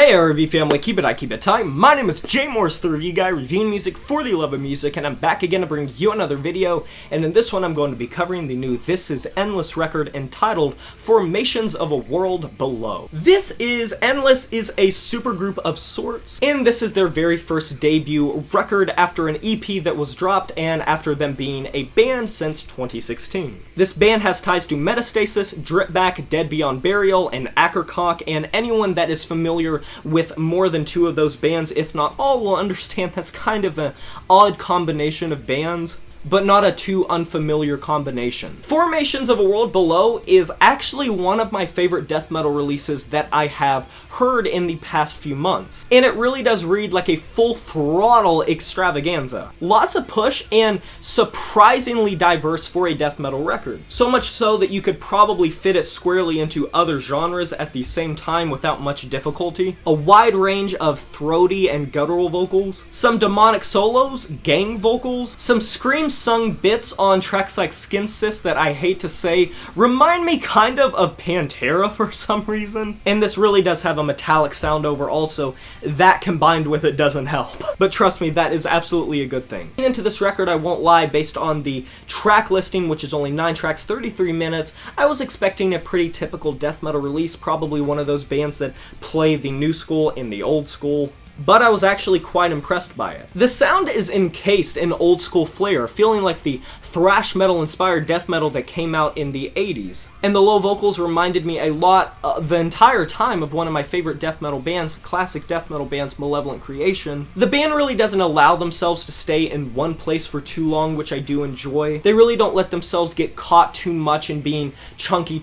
Hey RV family, keep it tight. My name is Jay Morris, the review guy, reviewing music for the love of music, and I'm back again to bring you another video. And in this one, I'm going to be covering the new This Is Endless record entitled Formations of a World Below. This is Endless is a supergroup of sorts, and this is their very first debut record after an EP that was dropped and after them being a band since 2016. This band has ties to Metastasis, Dripback, Dead Beyond Burial, and Ackercock, and anyone that is familiar with more than two of those bands, if not all, will understand that's kind of an odd combination of bands, but not a too unfamiliar combination. Formations of a World Below is actually one of my favorite death metal releases that I have heard in the past few months. And it really does read like a full throttle extravaganza. Lots of push and surprisingly diverse for a death metal record. So much so that you could probably fit it squarely into other genres at the same time without much difficulty. A wide range of throaty and guttural vocals, some demonic solos, gang vocals, some scream sung bits on tracks like Cyst that I hate to say remind me kind of Pantera for some reason. And this really does have a metallic sound over also. That combined with it doesn't help. But trust me, that is absolutely a good thing. Into this record, I won't lie, based on the track listing, which is only 9 tracks, 33 minutes, I was expecting a pretty typical death metal release, probably one of those bands that play the new school in the old school. But I was actually quite impressed by it. The sound is encased in old school flair, feeling like the thrash metal inspired death metal that came out in the 80s. And the low vocals reminded me a lot the entire time of one of my favorite death metal bands, classic death metal bands, Malevolent Creation. The band really doesn't allow themselves to stay in one place for too long, which I do enjoy. They really don't let themselves get caught too much in being chunky,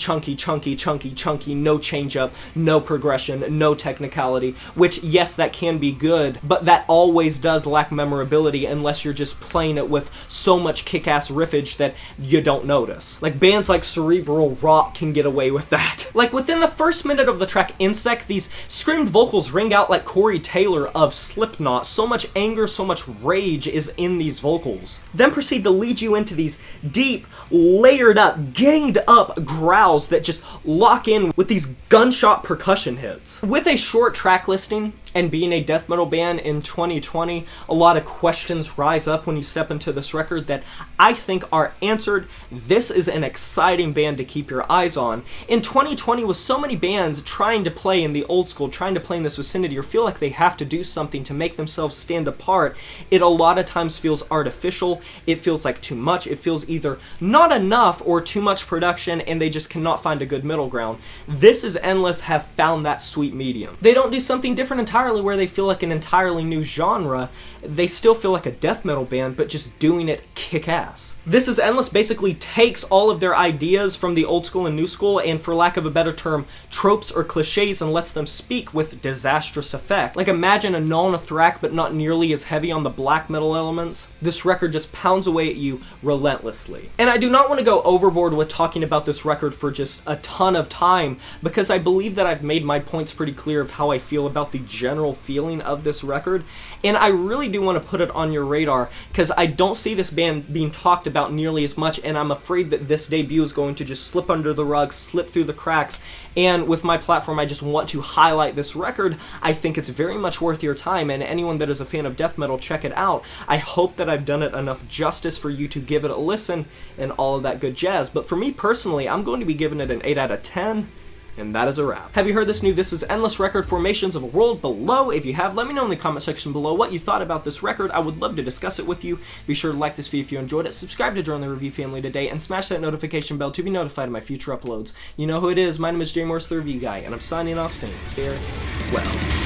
no change up, no progression, no technicality, which yes, that can be good, but that always does lack memorability unless you're just playing it with so much kick-ass riffage that you don't notice. Like bands like Cerebral Rock can get away with that. Like within the first minute of the track Insect, these screamed vocals ring out like Corey Taylor of Slipknot. So much anger, so much rage is in these vocals. Then proceed to lead you into these deep, layered up, ganged up growls that just lock in with these gunshot percussion hits. With a short track listing, and being a death metal band in 2020, a lot of questions rise up when you step into this record that I think are answered. This is an exciting band to keep your eyes on. In 2020, with so many bands trying to play in the old school, trying to play in this vicinity, or feel like they have to do something to make themselves stand apart, it a lot of times feels artificial, it feels like too much, it feels either not enough or too much production, and they just cannot find a good middle ground. This Is Endless have found that sweet medium. They don't do something different entirely where they feel like an entirely new genre. They still feel like a death metal band, but just doing it kick-ass. This Is Endless basically takes all of their ideas from the old school and new school, and for lack of a better term, tropes or cliches, and lets them speak with disastrous effect. Like imagine a Nona Thrak, but not nearly as heavy on the black metal elements. This record just pounds away at you relentlessly. And I do not want to go overboard with talking about this record for just a ton of time, because I believe that I've made my points pretty clear of how I feel about the general feeling of this record, and I really do want to put it on your radar because I don't see this band being talked about nearly as much, and I'm afraid that this debut is going to just slip under the rug, slip through the cracks. And with my platform, I just want to highlight this record. I think it's very much worth your time, and anyone that is a fan of death metal, check it out. I hope that I've done it enough justice for you to give it a listen and all of that good jazz. But for me personally, I'm going to be giving it an 8 out of 10. And that is a wrap. Have you heard this new This Is Endless record, Formations of a World Below? If you have, let me know in the comment section below what you thought about this record. I would love to discuss it with you. Be sure to like this video if you enjoyed it, subscribe to join the review family today, and smash that notification bell to be notified of my future uploads. You know who it is. My name is Jay Morris, the review guy, and I'm signing off saying farewell.